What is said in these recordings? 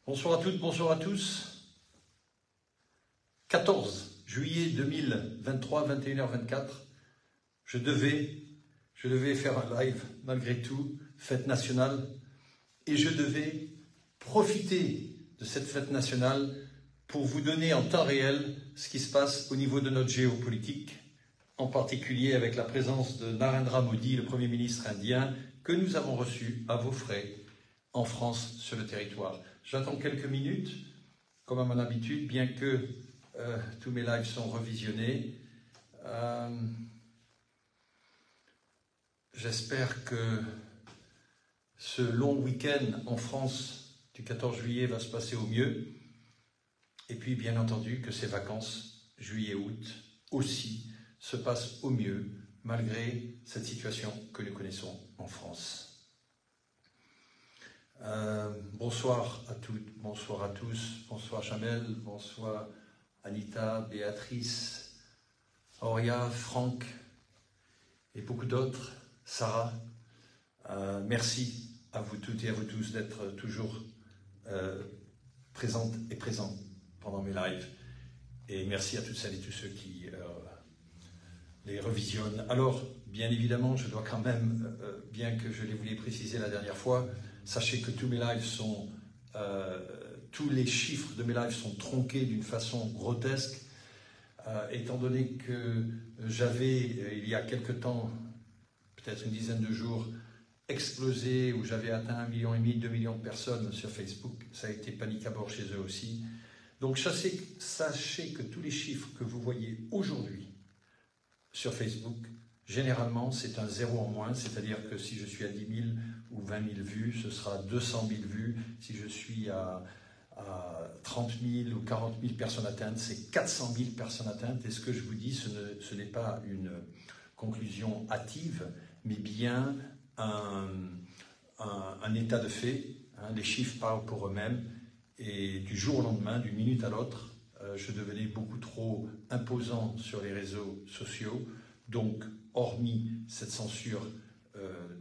Bonsoir à toutes, bonsoir à tous. 14 juillet 2023, 21h24. Je devais faire un live, malgré tout, fête nationale, et je devais profiter de cette fête nationale pour vous donner en temps réel ce qui se passe au niveau de notre géopolitique, en particulier avec la présence de Narendra Modi, le Premier ministre indien, que nous avons reçu à vos frais en France, sur le territoire. J'attends quelques minutes, comme à mon habitude, bien que tous mes lives sont revisionnés. J'espère que ce long week-end en France du 14 juillet va se passer au mieux. Et puis, bien entendu, que ces vacances, juillet-août, aussi, se passent au mieux, malgré cette situation que nous connaissons en France. Bonsoir à toutes, bonsoir à tous, bonsoir Jamel, bonsoir Anita, Béatrice, Auria, Franck et beaucoup d'autres, Sarah. Merci à vous toutes et à vous tous d'être toujours présentes et présents pendant mes lives. Et merci à toutes celles et tous ceux qui les revisionnent. Alors, bien évidemment, je dois quand même, bien que je les voulais préciser la dernière fois, sachez que tous mes lives sont, tous les chiffres de mes lives sont tronqués d'une façon grotesque, étant donné que j'avais, il y a quelque temps, peut-être une dizaine de jours, explosé, où j'avais atteint 1,5 million, 2 millions de personnes sur Facebook. Ça a été panique à bord chez eux aussi. Donc sachez que tous les chiffres que vous voyez aujourd'hui sur Facebook, généralement, c'est un 0 en moins, c'est-à-dire que si je suis à 10 000 ou 20 000 vues, ce sera 200 000 vues. Si je suis à 30 000 ou 40 000 personnes atteintes, c'est 400 000 personnes atteintes. Et ce que je vous dis, ce n'est pas une conclusion hâtive, mais bien un état de fait. Les chiffres parlent pour eux-mêmes. Et du jour au lendemain, d'une minute à l'autre, je devenais beaucoup trop imposant sur les réseaux sociaux. Donc, hormis cette censure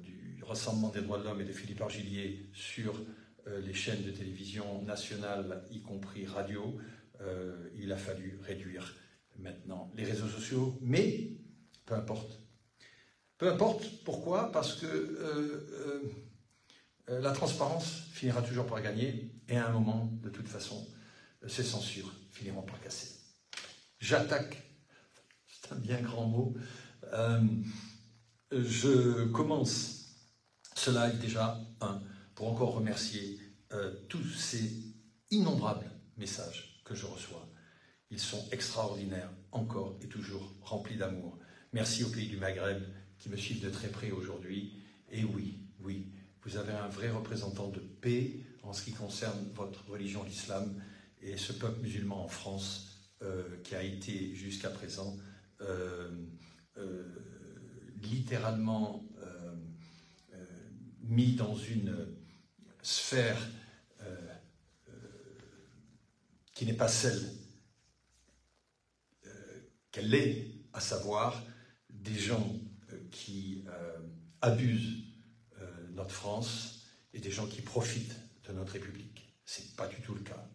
du Rassemblement des droits de l'homme et de Philippe Argillier sur les chaînes de télévision nationales, y compris radio, il a fallu réduire maintenant les réseaux sociaux. Mais, peu importe. Peu importe, pourquoi? Parce que la transparence finira toujours par gagner, et à un moment, de toute façon, ces censures finiront par casser. J'attaque, c'est un bien grand mot, je commence ce live déjà, pour encore remercier tous ces innombrables messages que je reçois. Ils sont extraordinaires, encore et toujours remplis d'amour. Merci aux pays du Maghreb qui me suivent de très près aujourd'hui. Et oui, vous avez un vrai représentant de paix en ce qui concerne votre religion, l'islam, et ce peuple musulman en France qui a été jusqu'à présent littéralement mis dans une sphère qui n'est pas celle qu'elle est, à savoir des gens qui abusent notre France et des gens qui profitent de notre République. Ce n'est pas du tout le cas.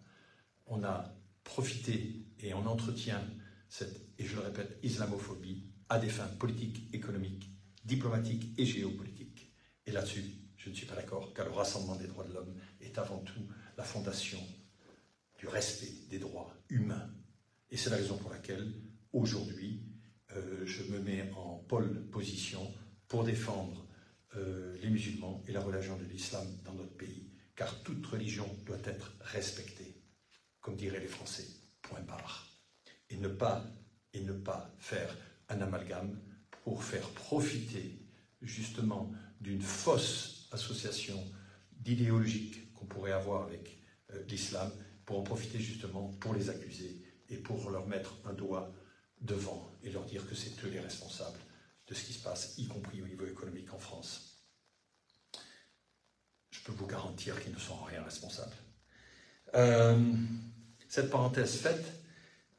On a profité et on entretient cette, et je le répète, islamophobie à des fins politiques, économiques, diplomatiques et géopolitiques. Et là-dessus, je ne suis pas d'accord, car le Rassemblement des droits de l'homme est avant tout la fondation du respect des droits humains. Et c'est la raison pour laquelle, aujourd'hui, je me mets en pole position pour défendre les musulmans et la religion de l'islam dans notre pays, car toute religion doit être respectée, comme diraient les Français, point barre. Et ne pas faire un amalgame pour faire profiter justement d'une fausse association d'idéologique qu'on pourrait avoir avec l'islam, pour en profiter justement pour les accuser et pour leur mettre un doigt devant et leur dire que c'est eux les responsables de ce qui se passe, y compris au niveau économique en France. Je peux vous garantir qu'ils ne sont en rien responsables. Cette parenthèse faite,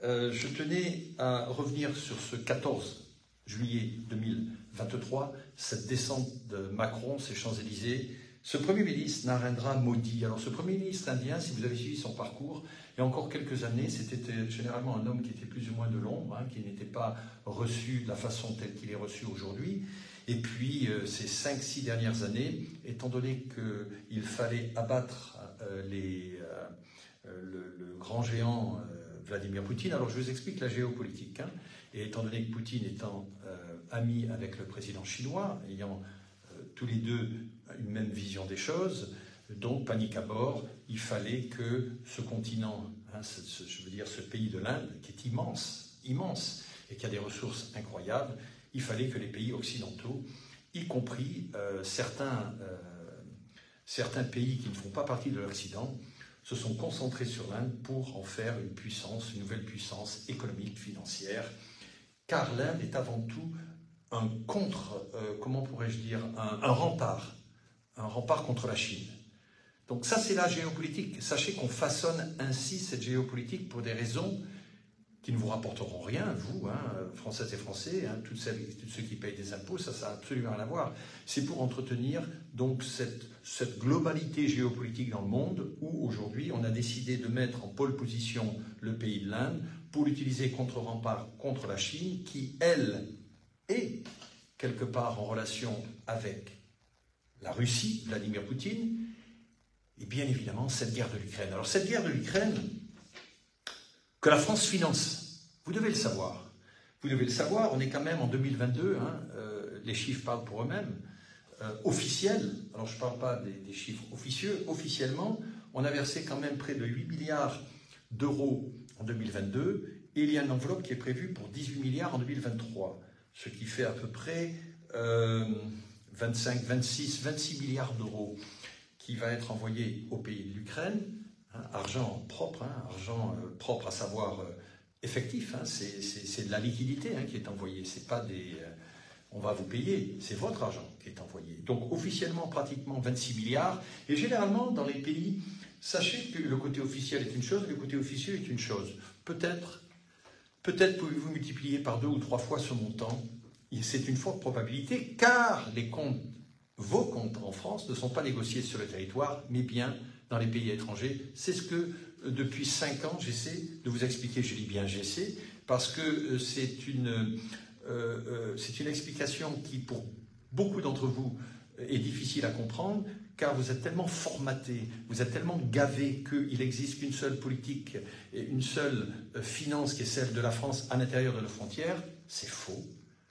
je tenais à revenir sur ce 14 juillet 2023, cette descente de Macron, ces Champs-Élysées, ce Premier ministre, Narendra Modi, alors ce Premier ministre indien, si vous avez suivi son parcours, il y a encore quelques années, c'était généralement un homme qui était plus ou moins de l'ombre, qui n'était pas reçu de la façon telle qu'il est reçu aujourd'hui. Et puis, ces 5-6 dernières années, étant donné qu'il fallait abattre le grand géant Vladimir Poutine, alors je vous explique la géopolitique. Et étant donné que Poutine étant ami avec le président chinois, ayant tous les deux une même vision des choses, donc panique à bord, il fallait que ce continent, je veux dire ce pays de l'Inde, qui est immense, immense, et qui a des ressources incroyables, il fallait que les pays occidentaux, y compris certains pays qui ne font pas partie de l'Occident, se sont concentrés sur l'Inde pour en faire une puissance, une nouvelle puissance économique, financière, car l'Inde est avant tout un comment pourrais-je dire, un rempart contre la Chine. Donc ça, c'est la géopolitique. Sachez qu'on façonne ainsi cette géopolitique pour des raisons qui ne vous rapporteront rien, vous, Françaises et Français, tous ceux qui payent des impôts, ça n'a absolument rien à voir. C'est pour entretenir donc cette globalité géopolitique dans le monde où aujourd'hui on a décidé de mettre en pole position le pays de l'Inde pour l'utiliser contre rempart contre la Chine qui, elle, est quelque part en relation avec la Russie, Vladimir Poutine, et bien évidemment cette guerre de l'Ukraine. Alors cette guerre de l'Ukraine, que la France finance, vous devez le savoir. Vous devez le savoir, on est quand même en 2022, les chiffres parlent pour eux-mêmes, officiels, alors je ne parle pas des chiffres officieux, officiellement, on a versé quand même près de 8 milliards d'euros en 2022, et il y a une enveloppe qui est prévue pour 18 milliards en 2023, ce qui fait à peu près 26 milliards d'euros qui va être envoyé au pays de l'Ukraine, argent propre à savoir effectif, c'est de la liquidité qui est envoyée, c'est pas on va vous payer, c'est votre argent qui est envoyé. Donc officiellement pratiquement 26 milliards, et généralement dans les pays, sachez que le côté officiel est une chose, le côté officieux est une chose. Peut-être pouvez-vous multiplier par 2 ou 3 fois ce montant, c'est une forte probabilité, car vos comptes en France ne sont pas négociés sur le territoire, mais bien dans les pays étrangers. C'est ce que, depuis 5 ans, j'essaie de vous expliquer. Je dis bien j'essaie, parce que c'est une explication qui, pour beaucoup d'entre vous, est difficile à comprendre, car vous êtes tellement formatés, vous êtes tellement gavés qu'il n'existe qu'une seule politique, et une seule finance qui est celle de la France à l'intérieur de nos frontières. C'est faux,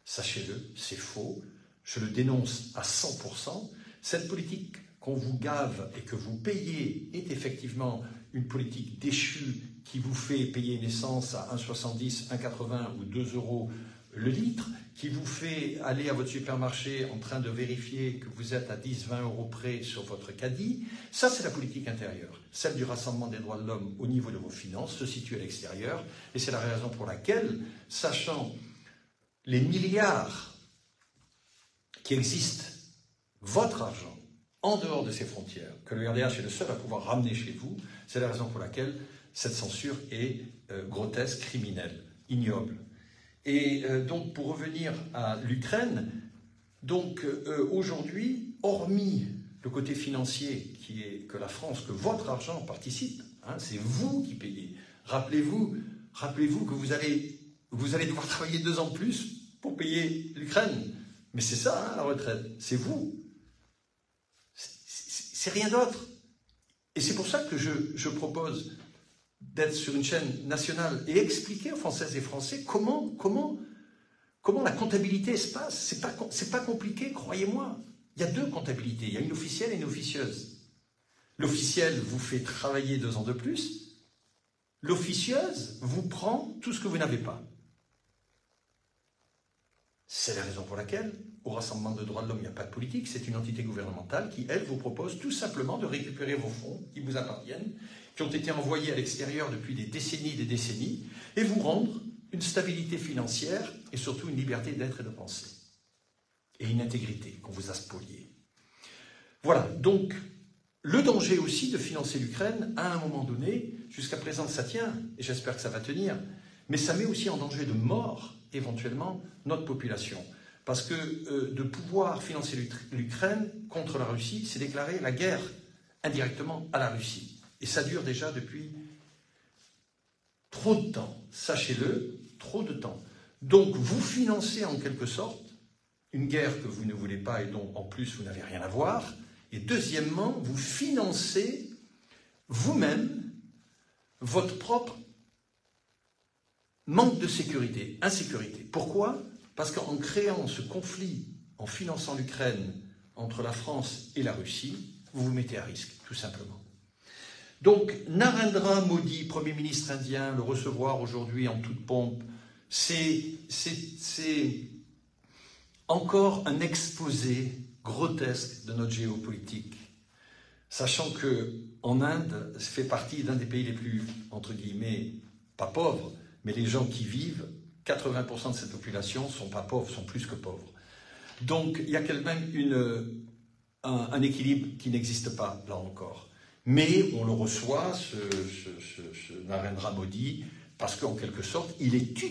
sachez-le, c'est faux. Je le dénonce à 100%. Cette politique qu'on vous gave et que vous payez est effectivement une politique déchue qui vous fait payer une essence à 1,70, 1,80 ou 2 euros le litre, qui vous fait aller à votre supermarché en train de vérifier que vous êtes à 10, 20 euros près sur votre caddie. Ça, c'est la politique intérieure. Celle du Rassemblement des droits de l'homme au niveau de vos finances se situe à l'extérieur. Et c'est la raison pour laquelle, sachant les milliards qui existent, votre argent, en dehors de ces frontières, que le RDH est le seul à pouvoir ramener chez vous, c'est la raison pour laquelle cette censure est grotesque, criminelle, ignoble. Et donc, pour revenir à l'Ukraine, donc aujourd'hui, hormis le côté financier qui est que la France, que votre argent participe, c'est vous qui payez. Rappelez-vous que vous allez devoir travailler 2 ans de plus pour payer l'Ukraine. Mais c'est ça, la retraite, c'est vous. C'est rien d'autre. Et c'est pour ça que je propose d'être sur une chaîne nationale et expliquer aux Françaises et Français comment la comptabilité se passe. C'est pas compliqué, croyez-moi. Il y a 2 comptabilités, il y a une officielle et une officieuse. L'officielle vous fait travailler 2 ans de plus. L'officieuse vous prend tout ce que vous n'avez pas. C'est la raison pour laquelle, au Rassemblement des droits de l'homme, il n'y a pas de politique, c'est une entité gouvernementale qui, elle, vous propose tout simplement de récupérer vos fonds qui vous appartiennent, qui ont été envoyés à l'extérieur depuis des décennies, et vous rendre une stabilité financière et surtout une liberté d'être et de penser. Et une intégrité qu'on vous a spoliée. Voilà, donc, le danger aussi de financer l'Ukraine, à un moment donné, jusqu'à présent ça tient, et j'espère que ça va tenir, mais ça met aussi en danger de mort, éventuellement, notre population. Parce que de pouvoir financer l'Ukraine contre la Russie, c'est déclarer la guerre indirectement à la Russie. Et ça dure déjà depuis trop de temps, sachez-le, trop de temps. Donc vous financez en quelque sorte une guerre que vous ne voulez pas et dont en plus vous n'avez rien à voir. Et deuxièmement, vous financez vous-même votre propre manque de sécurité, insécurité. Pourquoi ? Parce qu'en créant ce conflit, en finançant l'Ukraine entre la France et la Russie, vous vous mettez à risque, tout simplement. Donc, Narendra Modi, Premier ministre indien, le recevoir aujourd'hui en toute pompe, c'est encore un exposé grotesque de notre géopolitique. Sachant qu'en Inde, ça fait partie d'un des pays les plus, entre guillemets, pas pauvres, mais les gens qui vivent, 80% de cette population ne sont pas pauvres, sont plus que pauvres. Donc, il y a quand même un équilibre qui n'existe pas, là encore. Mais on le reçoit, ce Narendra Modi, parce qu'en quelque sorte, il est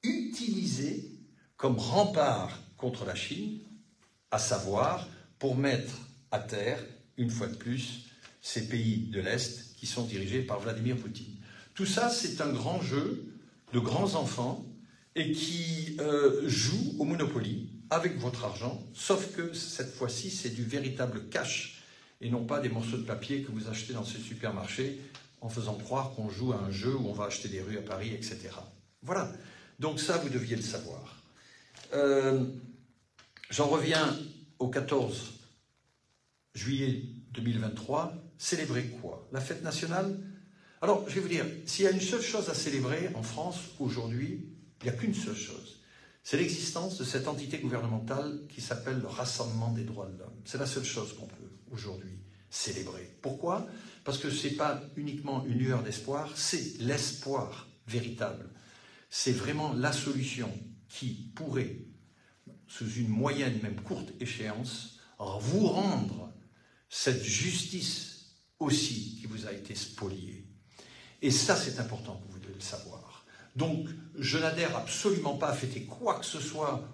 utilisé comme rempart contre la Chine, à savoir pour mettre à terre, une fois de plus, ces pays de l'Est qui sont dirigés par Vladimir Poutine. Tout ça, c'est un grand jeu de grands enfants et qui jouent au Monopoly avec votre argent, sauf que cette fois-ci, c'est du véritable cash et non pas des morceaux de papier que vous achetez dans ce supermarché en faisant croire qu'on joue à un jeu où on va acheter des rues à Paris, etc. Voilà. Donc ça, vous deviez le savoir. J'en reviens au 14 juillet 2023. Célébrer quoi? La fête nationale? Alors, je vais vous dire, s'il y a une seule chose à célébrer en France aujourd'hui, il n'y a qu'une seule chose. C'est l'existence de cette entité gouvernementale qui s'appelle le Rassemblement des droits de l'homme. C'est la seule chose qu'on peut aujourd'hui célébrer. Pourquoi? Parce que ce n'est pas uniquement une lueur d'espoir, c'est l'espoir véritable. C'est vraiment la solution qui pourrait, sous une moyenne, même courte échéance, vous rendre cette justice aussi qui vous a été spoliée. Et ça, c'est important que vous devez le savoir. Donc, je n'adhère absolument pas à fêter quoi que ce soit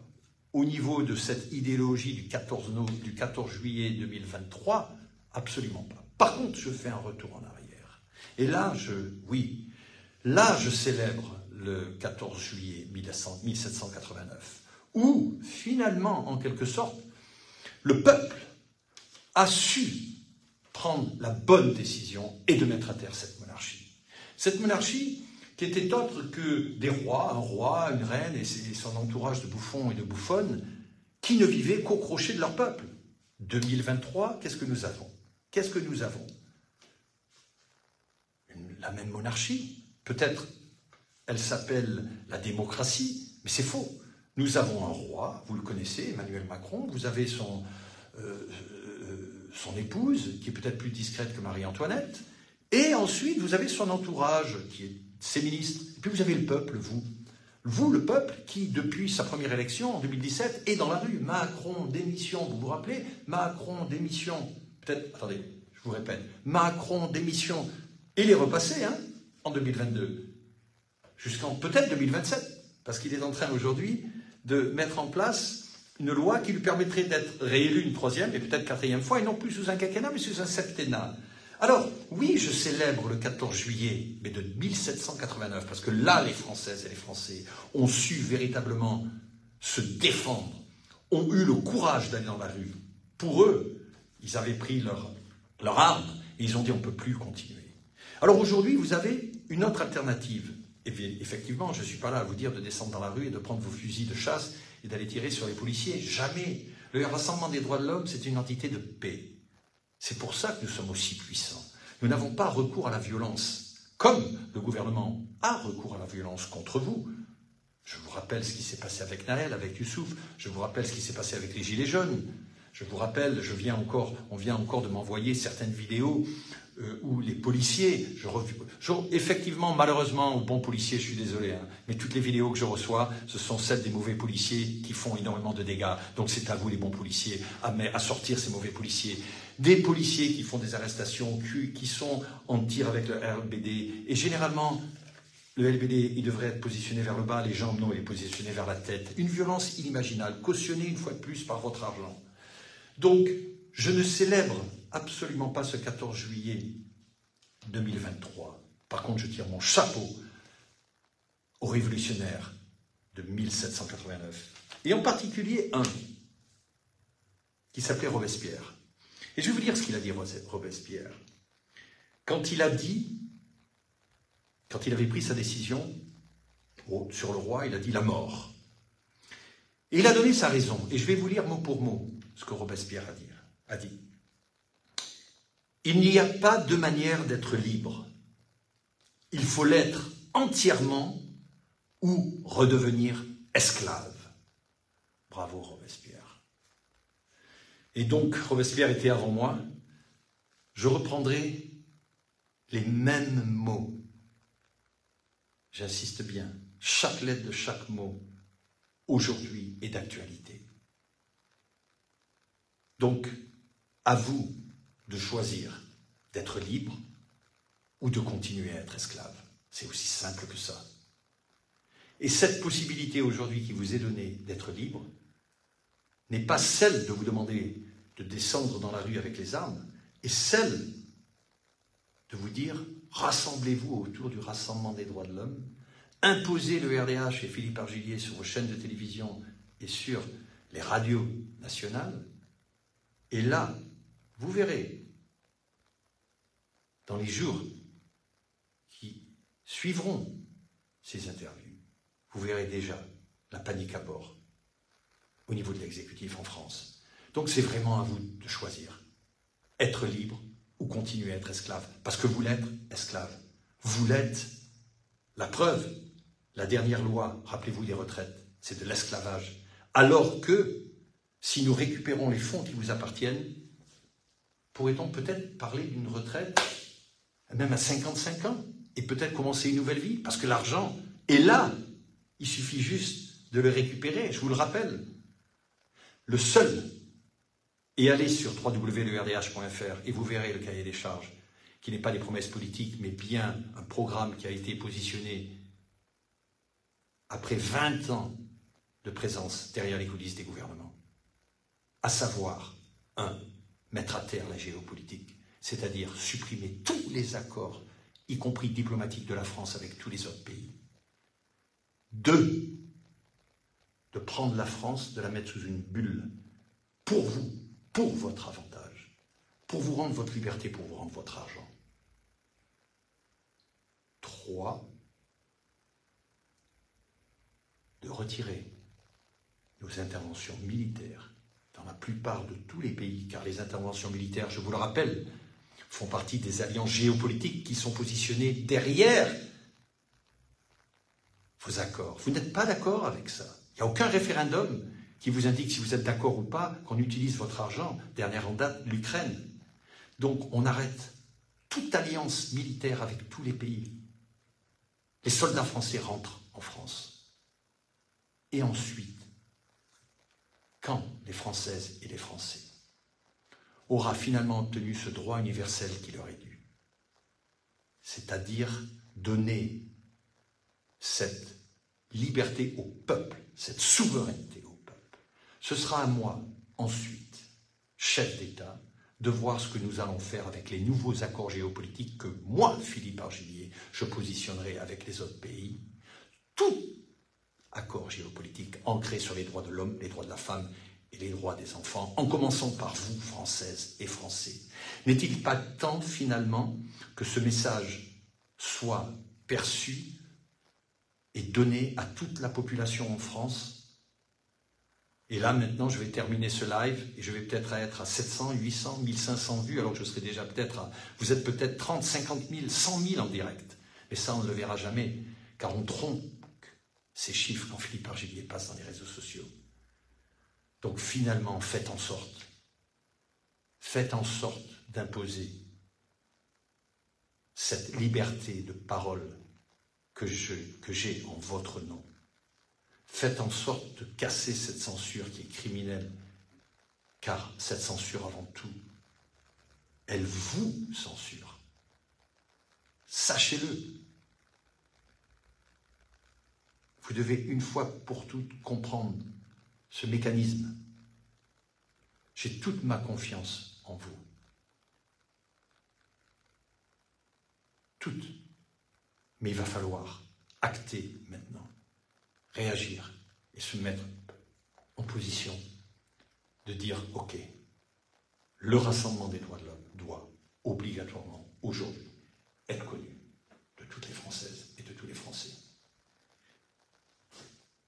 au niveau de cette idéologie du 14 juillet 2023, absolument pas. Par contre, je fais un retour en arrière. Et là, je célèbre le 14 juillet 1789, où, finalement, en quelque sorte, le peuple a su prendre la bonne décision et de mettre à terre cette monarchie. Cette monarchie qui était autre que des rois, un roi, une reine et son entourage de bouffons et de bouffonnes, qui ne vivaient qu'au crochet de leur peuple. 2023, qu'est-ce que nous avons? Qu'est-ce que nous avons? La même monarchie. Peut-être elle s'appelle la démocratie, mais c'est faux. Nous avons un roi, vous le connaissez, Emmanuel Macron, vous avez son épouse, qui est peut-être plus discrète que Marie-Antoinette, et ensuite vous avez son entourage, qui est ses ministres, et puis vous avez le peuple, vous, le peuple, qui depuis sa première élection en 2017 est dans la rue. Macron, démission, vous vous rappelez? Macron, démission, peut-être, attendez, je vous répète, Macron, démission, et il est repassé en 2022, jusqu'en peut-être 2027, parce qu'il est en train aujourd'hui de mettre en place une loi qui lui permettrait d'être réélu une troisième et peut-être quatrième fois, et non plus sous un quinquennat, mais sous un septennat. Alors, oui, je célèbre le 14 juillet, mais de 1789, parce que là, les Françaises et les Français ont su véritablement se défendre, ont eu le courage d'aller dans la rue. Pour eux, ils avaient pris leur arme et ils ont dit on ne peut plus continuer. Alors aujourd'hui, vous avez une autre alternative. Et effectivement, je ne suis pas là à vous dire de descendre dans la rue et de prendre vos fusils de chasse et d'aller tirer sur les policiers. Jamais. Le Rassemblement des droits de l'homme, c'est une entité de paix. C'est pour ça que nous sommes aussi puissants. Nous n'avons pas recours à la violence, comme le gouvernement a recours à la violence contre vous. Je vous rappelle ce qui s'est passé avec Naël, avec Youssouf. Je vous rappelle ce qui s'est passé avec les Gilets jaunes. Je vous rappelle, on vient encore de m'envoyer certaines vidéos où les policiers, effectivement, malheureusement, aux bons policiers, je suis désolé, mais toutes les vidéos que je reçois, ce sont celles des mauvais policiers qui font énormément de dégâts. Donc c'est à vous, les bons policiers, à sortir ces mauvais policiers. Des policiers qui font des arrestations, qui sont en tir avec le RBD. Et généralement, Le LBD, il devrait être positionné vers le bas, les jambes non, il est positionné vers la tête. Une violence inimaginable, cautionnée une fois de plus par votre argent. Donc, je ne célèbre absolument pas ce 14 juillet 2023. Par contre, je tire mon chapeau aux révolutionnaires de 1789. Et en particulier un qui s'appelait Robespierre. Et je vais vous dire ce qu'il a dit, Robespierre. Quand il avait pris sa décision sur le roi, il a dit la mort. Et il a donné sa raison. Et je vais vous lire mot pour mot ce que Robespierre a dit. Il n'y a pas de manière d'être libre. Il faut l'être entièrement ou redevenir esclave. Bravo Robespierre. Et donc, Robespierre était avant moi. Je reprendrai les mêmes mots. J'insiste bien, chaque lettre de chaque mot, aujourd'hui, est d'actualité. Donc, à vous de choisir d'être libre ou de continuer à être esclave. C'est aussi simple que ça. Et cette possibilité aujourd'hui qui vous est donnée d'être libre n'est pas celle de vous demander de descendre dans la rue avec les armes, et celle de vous dire « rassemblez-vous autour du Rassemblement des droits de l'homme », imposez le RDH et Philippe Argillier sur vos chaînes de télévision et sur les radios nationales, et là, vous verrez, dans les jours qui suivront ces interviews, vous verrez déjà la panique à bord au niveau de l'exécutif en France. Donc c'est vraiment à vous de choisir. Être libre ou continuer à être esclave. Parce que vous l'êtes, esclave. Vous l'êtes. La preuve, la dernière loi, rappelez-vous des retraites, c'est de l'esclavage. Alors que, si nous récupérons les fonds qui vous appartiennent, pourrait-on peut-être parler d'une retraite, même à 55 ans, et peut-être commencer une nouvelle vie? Parce que l'argent est là. Il suffit juste de le récupérer, je vous le rappelle. Le seul, et allez sur www.lerdh.fr et vous verrez le cahier des charges, qui n'est pas des promesses politiques, mais bien un programme qui a été positionné après 20 ans de présence derrière les coulisses des gouvernements. À savoir, 1. Mettre à terre la géopolitique, c'est-à-dire supprimer tous les accords, y compris diplomatiques de la France avec tous les autres pays. 2. De prendre la France, de la mettre sous une bulle, pour vous, pour votre avantage, pour vous rendre votre liberté, pour vous rendre votre argent. 3. De retirer nos interventions militaires dans la plupart de tous les pays, car les interventions militaires, je vous le rappelle, font partie des alliances géopolitiques qui sont positionnées derrière vos accords. Vous n'êtes pas d'accord avec ça. Il n'y a aucun référendum qui vous indique si vous êtes d'accord ou pas qu'on utilise votre argent. Dernière en date, l'Ukraine. Donc on arrête toute alliance militaire avec tous les pays. Les soldats français rentrent en France. Et ensuite, quand les Françaises et les Français aura finalement obtenu ce droit universel qui leur est dû, c'est-à-dire donner cette liberté au peuple, cette souveraineté au peuple, ce sera à moi, ensuite, chef d'État, de voir ce que nous allons faire avec les nouveaux accords géopolitiques que moi, Philippe Argillier, je positionnerai avec les autres pays. Tout accord géopolitique ancré sur les droits de l'homme, les droits de la femme et les droits des enfants, en commençant par vous, Françaises et Français. N'est-il pas temps, finalement, que ce message soit perçu et donné à toute la population en France? Et là, maintenant, je vais terminer ce live et je vais peut-être être à 700, 800, 1500 vues, alors que je serai déjà peut-être à... Vous êtes peut-être 30, 50 000, 100 000 en direct. Mais ça, on ne le verra jamais, car on trompe ces chiffres quand Philippe Argillier passe dans les réseaux sociaux. Donc finalement, faites en sorte d'imposer cette liberté de parole que j'ai en votre nom. Faites en sorte de casser cette censure qui est criminelle, car cette censure, avant tout, elle vous censure. Sachez-le. Vous devez une fois pour toutes comprendre ce mécanisme. J'ai toute ma confiance en vous. Toute. Mais il va falloir acter maintenant, réagir et se mettre en position de dire « Ok, le Rassemblement des droits de l'homme doit obligatoirement, aujourd'hui, être connu de toutes les Françaises et de tous les Français. »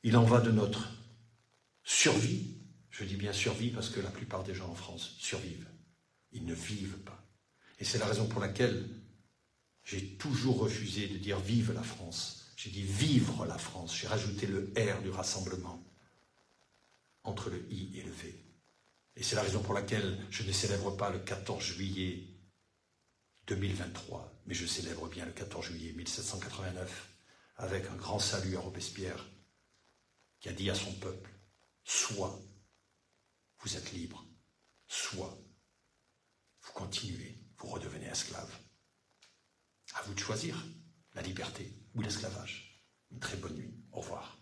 Il en va de notre survie. Je dis bien survie parce que la plupart des gens en France survivent. Ils ne vivent pas. Et c'est la raison pour laquelle j'ai toujours refusé de dire « Vive la France ». J'ai dit « Vivre la France ». J'ai rajouté le R du rassemblement entre le I et le V. Et c'est la raison pour laquelle je ne célèbre pas le 14 juillet 2023, mais je célèbre bien le 14 juillet 1789, avec un grand salut à Robespierre, qui a dit à son peuple, soit vous êtes libre, soit vous continuez, vous redevenez esclave. À vous de choisir la liberté ou l'esclavage. Une très bonne nuit. Au revoir.